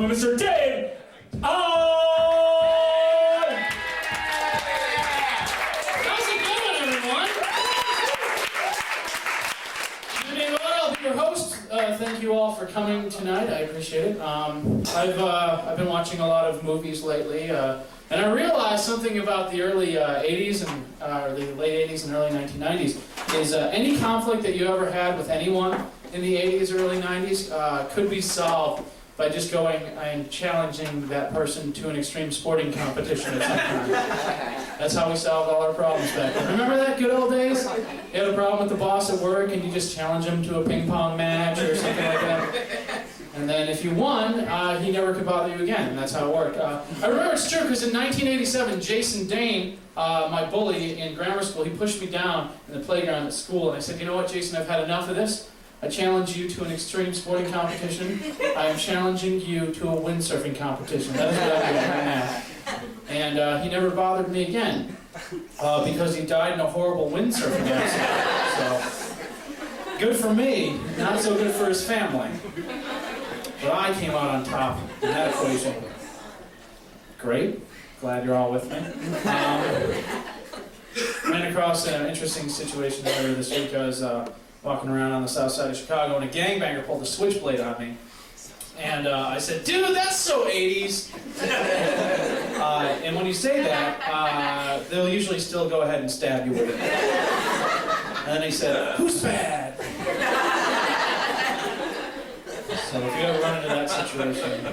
welcome Mr. Dave On! How's it going, everyone? My name is I'll be your host. Thank you all for coming tonight. I appreciate it. I've been watching a lot of movies lately, and I realized something about the early 80s and the late 80s and early 1990s is any conflict that you ever had with anyone in the 80s or early 90s could be solved by just going and challenging that person to an extreme sporting competition at some time. That's how we solved all our problems back then. Remember that good old days? You had a problem with the boss at work and you just challenge him to a ping pong match or something like that. And then if you won, he never could bother you again. And that's how it worked. I remember it's true because in 1987, Jason Dane, my bully in grammar school, he pushed me down in the playground at school. And I said, you know what, Jason, I've had enough of this. I challenge you to an extreme sporting competition. I am challenging you to a windsurfing competition. That is what I'm doing right now. And he never bothered me again because he died in a horrible windsurfing accident. So, good for me, not so good for his family. But I came out on top in that equation. Great. Glad you're all with me. Ran across an interesting situation earlier this week. I was walking around on the south side of Chicago, and a gangbanger pulled a switchblade on me. And I said, dude, that's so 80s. And when you say that, they'll usually still go ahead and stab you with it. And then he said, who's bad? So if you ever run into that situation,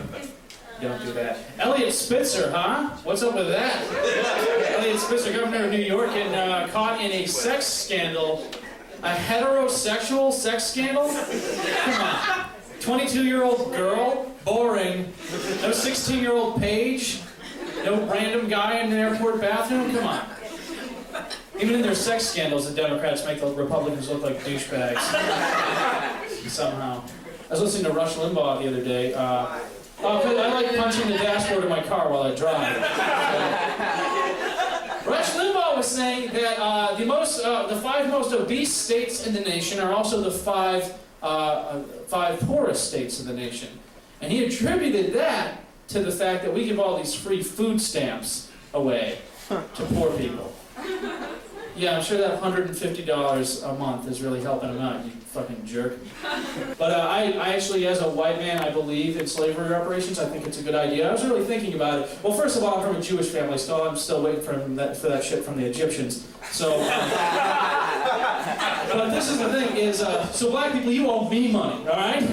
don't do that. Elliot Spitzer, huh? What's up with that? Elliot Spitzer, governor of New York, and caught in a sex scandal. A heterosexual sex scandal? Come on. 22-year-old girl? Boring. No 16-year-old page? No random guy in an airport bathroom? Come on. Even in their sex scandals, the Democrats make the Republicans look like douchebags. Somehow. I was listening to Rush Limbaugh the other day. I like punching the dashboard of my car while I drive. Rush Limbaugh was saying that the 5 most obese states in the nation are also the 5 poorest states in the nation. And he attributed that to the fact that we give all these free food stamps away to poor people. Yeah, I'm sure that $150 a month is really helping him out, you fucking jerk. But I actually, as a white man, I believe in slavery reparations. I think it's a good idea. I was really thinking about it. Well, first of all, I'm from a Jewish family, so I'm still waiting for that shit from the Egyptians. So, but this is the thing, is, so black people, you owe me money, all right?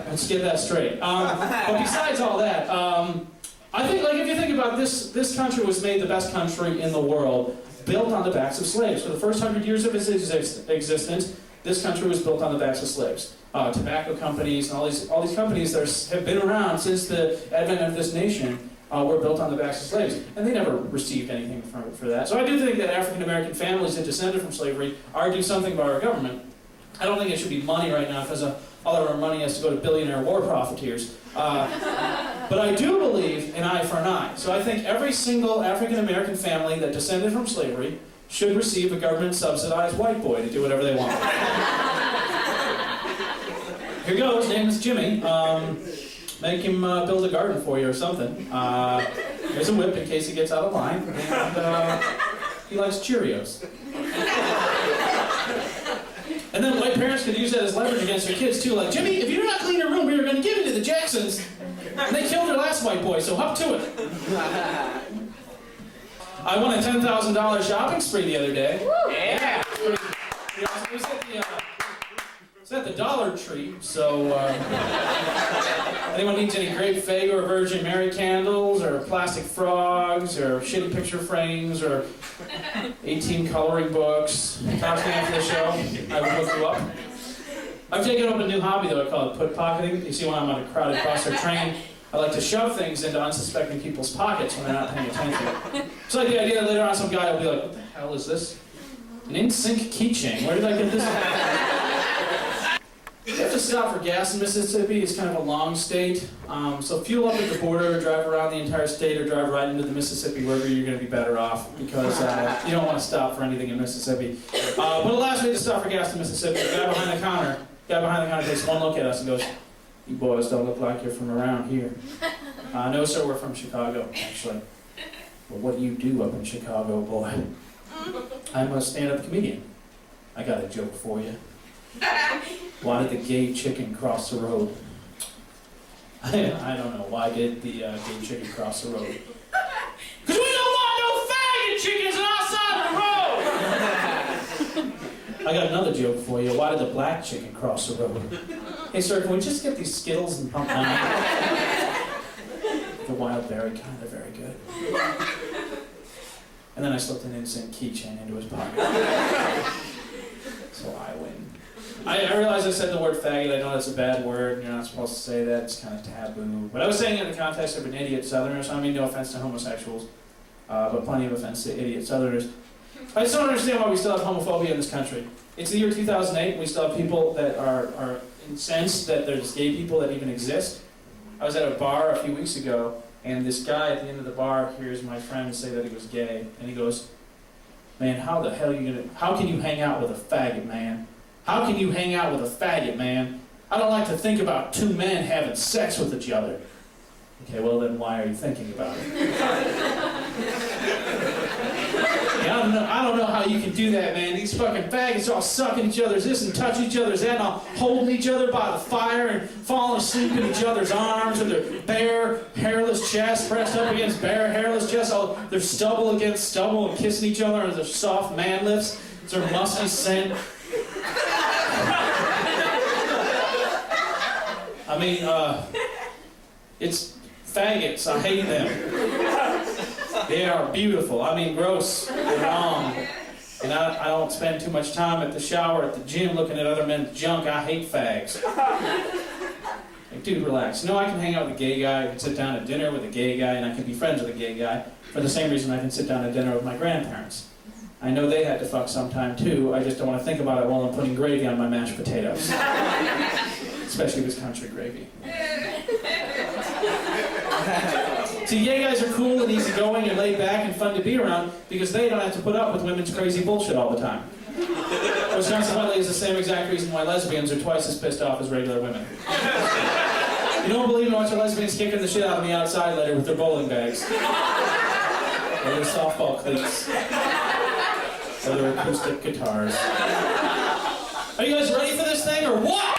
Let's get that straight. But besides all that, I think, like, if you think about this country was made the best country in the world, built on the backs of slaves. For the first 100 years of its existence, this country was built on the backs of slaves. Tobacco companies and all these companies that have been around since the advent of this nation were built on the backs of slaves. And they never received anything for that. So I do think that African American families that descended from slavery are due something by our government. I don't think it should be money right now because all of our money has to go to billionaire war profiteers. But I do believe in eye for an eye. So I think every single African American family that descended from slavery should receive a government-subsidized white boy to do whatever they want. Here goes, his name is Jimmy. Make him build a garden for you or something. Here's a whip in case he gets out of line. And he likes Cheerios. And then white parents could use that as leverage against their kids too. Like, Jimmy, if you do not clean your room, we are going to give it to the Jacksons. And they killed their last white boy, so up to it. I won a $10,000 shopping spree the other day. Woo! Yeah. It was at the Dollar Tree, so anyone needs any grape fig or Virgin Mary candles or plastic frogs or shitty picture frames or 18 coloring books, talk to me after the show. I will hook you up. I've taken up a new hobby though, I call it put pocketing. You see when I'm on a crowded bus or train, I like to shove things into unsuspecting people's pockets when they're not paying attention. It's like the idea that later on some guy will be like, what the hell is this? An NSYNC keychain, where did I get this? You have to stop for gas in Mississippi. It's kind of a long state. So fuel up at the border, drive around the entire state, or drive right into the Mississippi River, you're going to be better off because you don't want to stop for anything in Mississippi. But the last way to stop for gas in Mississippi, the guy behind the counter takes one look at us and goes, You boys don't look like you're from around here. No, sir, we're from Chicago, actually. But what do you do up in Chicago, boy? I'm a stand-up comedian. I got a joke for you. Why did the gay chicken cross the road? I don't know. Why did the gay chicken cross the road? Because we don't want no faggot chickens on our side of the road! I got another joke for you. Why did the black chicken cross the road? Hey, sir, can we just get these Skittles and pump down? The wild berry kind, they're very good. And then I slipped an instant keychain into his pocket. So I win. I realize I said the word faggot. I know that's a bad word. You're not supposed to say that. It's kind of taboo. But I was saying it in the context of an idiot Southerner, so I mean no offense to homosexuals, but plenty of offense to idiot Southerners. I just don't understand why we still have homophobia in this country. It's the year 2008, and we still have people that are incensed that there's gay people that even exist. I was at a bar a few weeks ago, and this guy at the end of the bar hears my friend say that he was gay, and he goes, "Man, how the hell how can you hang out with a faggot, man? How can you hang out with a faggot, man? I don't like to think about two men having sex with each other." Okay, well then why are you thinking about it? I don't know how you can do that, man. These fucking faggots are all sucking each other's this and touching each other's that and all holding each other by the fire and falling asleep in each other's arms with their bare, hairless chest pressed up against bare, hairless chest, all their stubble against stubble and kissing each other on their soft man lips. It's their musky scent. I mean, it's faggots. I hate them. They are beautiful. I mean, gross and wrong. And I don't spend too much time at the shower, at the gym, looking at other men's junk. I hate fags. Like, dude, relax. You know, I can hang out with a gay guy, I can sit down at dinner with a gay guy, and I can be friends with a gay guy for the same reason I can sit down at dinner with my grandparents. I know they had to fuck sometime, too. I just don't want to think about it while I'm putting gravy on my mashed potatoes. Especially if it's country gravy. See, gay guys are cool and easygoing and laid back and fun to be around because they don't have to put up with women's crazy bullshit all the time. Which consequently is the same exact reason why lesbians are twice as pissed off as regular women. You don't believe me? Watch the lesbians kicking the shit out of me outside later with their bowling bags. Or their softball cleats. Or their acoustic guitars. Are you guys ready for this thing or what?